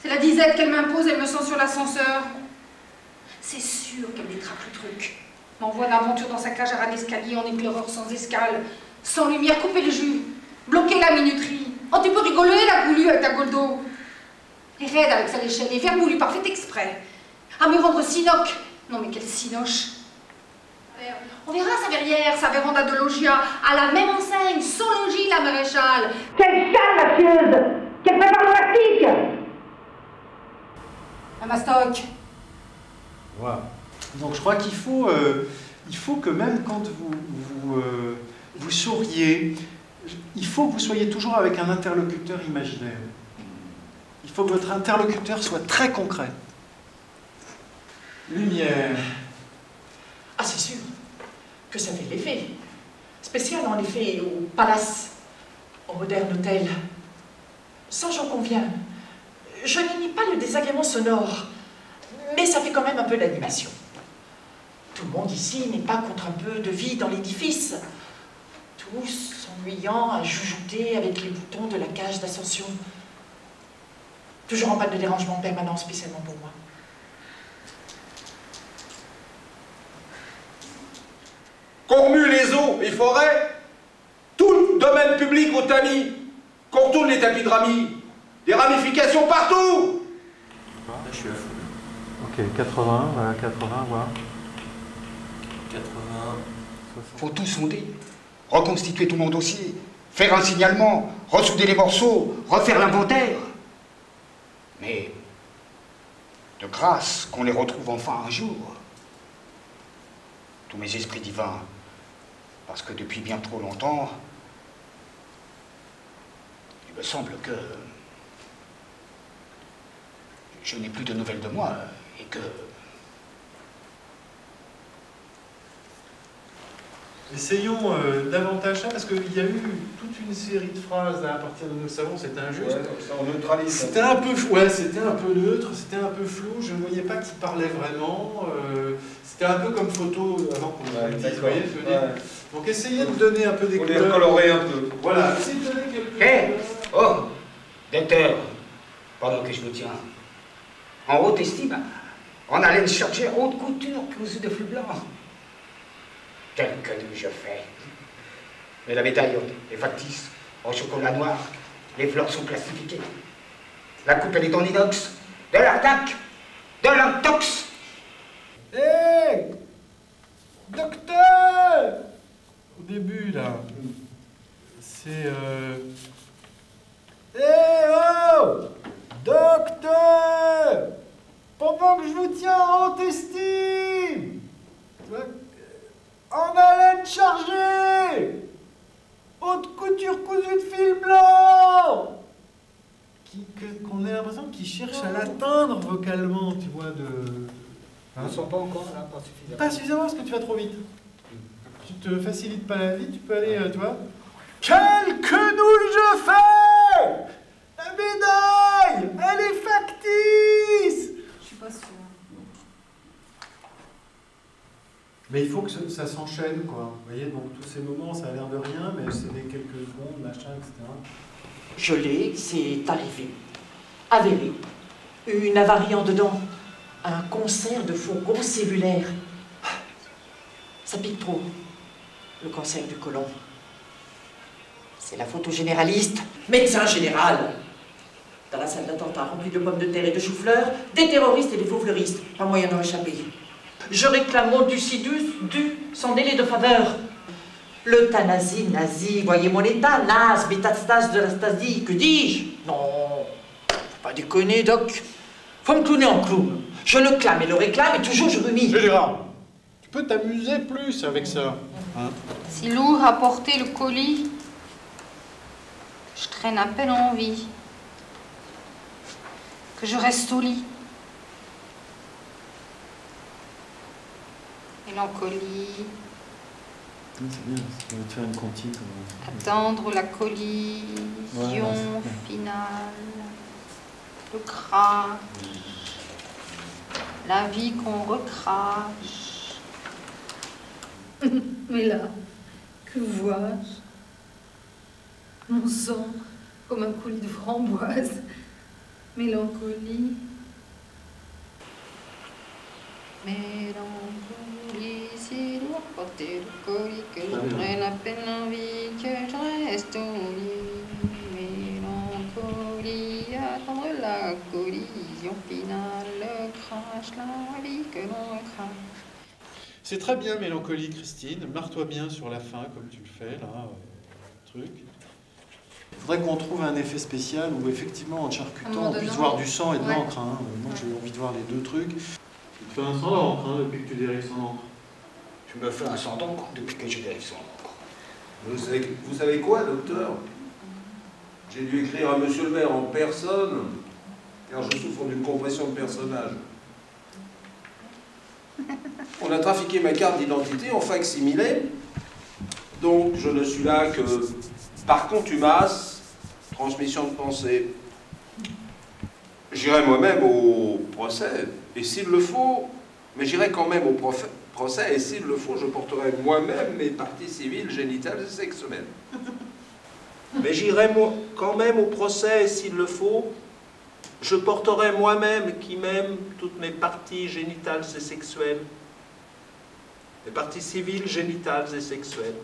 C'est la disette qu'elle m'impose, elle me sent sur l'ascenseur. C'est sûr qu'elle mettra plus de trucs. M'envoie d'aventure dans sa cage à ras d'escalier en éclaireur sans escale, sans lumière, couper le jus, bloquer la minuterie. Oh, tu peux rigoler, la goulue, avec ta goldo. Et raide avec sa déchaîne, et vermoulu par fait exprès. À me rendre sinoc. Non, mais quelle sinoche. On verra sa verrière, sa véranda de loggia, à la même enseigne, sans logis, la maréchale. Quelle salle, mafieuse! Quelle prépare le plastique! À Mastoc. Voilà. Donc je crois qu'il faut, que même quand vous souriez, il faut que vous soyez toujours avec un interlocuteur imaginaire. Il faut que votre interlocuteur soit très concret. Lumière. Ah, c'est sûr que ça fait l'effet. Spécial, en effet, au palace, au moderne hôtel. Ça, j'en conviens. Je ne nie pas le désagrément sonore, mais ça fait quand même un peu d'animation. Tout le monde ici n'est pas contre un peu de vie dans l'édifice. Tous s'ennuyant à joujouter avec les boutons de la cage d'ascension. Toujours en panne de dérangement permanent, spécialement pour moi. Qu'on remue les eaux et forêts, tout le domaine public au tamis, qu'on retourne les tapis de rami, des ramifications partout. Là, je suis à fond. Ok, 80, voilà, 80, voilà. 80. Faut tout sonder, reconstituer tout mon dossier, faire un signalement, ressouder les morceaux, refaire l'inventaire. Mais, de grâce qu'on les retrouve enfin un jour. Tous mes esprits divins, parce que depuis bien trop longtemps, il me semble que je n'ai plus de nouvelles de moi et que... Essayons davantage ça, parce qu'il y a eu toute une série de phrases là, à partir de nos savons, c'était injuste. Ouais, on neutralise. C'était un peu, ouais, c'était un peu neutre, c'était un peu flou, je ne voyais pas qui parlait vraiment. C'était un peu comme photo avant qu'on le dise, vous voyez, je veux dire. Donc essayez de donner un peu des couleurs. Faut les recolorer un peu. Voilà, essayez de donner quelques... Hé! Oh! Docteur, pendant que je vous tiens, en haute estime, en haleine chargée, haute couture, cousue de flux blanc. Quel cadeau je fais. Mais la médaille est factice, en chocolat noir, les fleurs sont plastifiées. La coupe, elle est en inox, de l'arnaque, de l'intox. Hé! Docteur! Au début, là, c'est... Hé, oh! Docteur! Pendant que je vous tiens en haute estime! En haleine chargée! Haute couture cousue de fil blanc! Qu'on ait l'impression qu'il cherche à l'atteindre vocalement, tu vois, de... On ne sent pas encore, là, pas suffisamment. Pas suffisamment parce que tu vas trop vite. Tu te facilites pas la vie, tu peux aller, tu vois. Quelle quenouille je fais! La médaille! Elle est factice! Je suis pas sûre. Mais il faut que ça s'enchaîne, quoi. Vous voyez, donc tous ces moments, ça a l'air de rien, mais c'est des quelques secondes, machin, etc. Je l'ai, c'est arrivé. Avéré. Une avarie en dedans. Un concert de fourgons cellulaires. Ça pique trop. Le cancer du côlon. C'est la photo généraliste. Médecin général. Dans la salle d'attentat remplie de pommes de terre et de choux-fleurs, des terroristes et des faux fleuristes. Pas moyen d'en échapper. Je réclame mon ducidus, dû, sans délai de faveur. L'euthanasie nazie, voyez mon état, naze, métastase de la stasie, que dis-je? Non, faut pas déconner, doc. Faut me clowner en clown. Je le clame et le réclame et toujours je rumine. Gérard, tu peux t'amuser plus avec ça. Hein? Si lourd à porter le colis, je traîne à peine en vie. Que je reste au lit. Mélancolie. C'est bien, ça va te faire une comptine. Attendre la collision finale. Le crash. La vie qu'on recrache. Mais là, que vois-je? Mon sang, comme un coulis de framboise. Mélancolie. Mélancolie, si lourd, porter le colis, que je prenne à peine l'envie, que je reste au lit. Mélancolie, attendre la collision finale, le crash, la vie que l'on crache. C'est très bien, Mélancolie, Christine. Marre-toi bien sur la fin, comme tu le fais, là. Truc. Il faudrait qu'on trouve un effet spécial où, effectivement, en charcutant, on puisse voir du sang et de l'encre. Hein. Moi, j'ai envie de voir les deux trucs. Tu te fais un sang d'encre, hein, depuis que tu dérives sans encre. Je me fais un sang d'encre depuis que je dérive sans encre. Vous savez quoi, docteur? J'ai dû écrire à monsieur le maire en personne, car je souffre d'une compression de personnage. On a trafiqué ma carte d'identité en facsimilé, donc je ne suis là que par contumace, transmission de pensée. J'irai moi-même au procès, et s'il le faut, mais j'irai quand même au procès, et s'il le faut, je porterai moi-même mes parties civiles, génitales et sexuelles. Mais j'irai quand même au procès, et s'il le faut, je porterai moi-même qui m'aime toutes mes parties génitales et sexuelles. Mes parties civiles, génitales et sexuelles.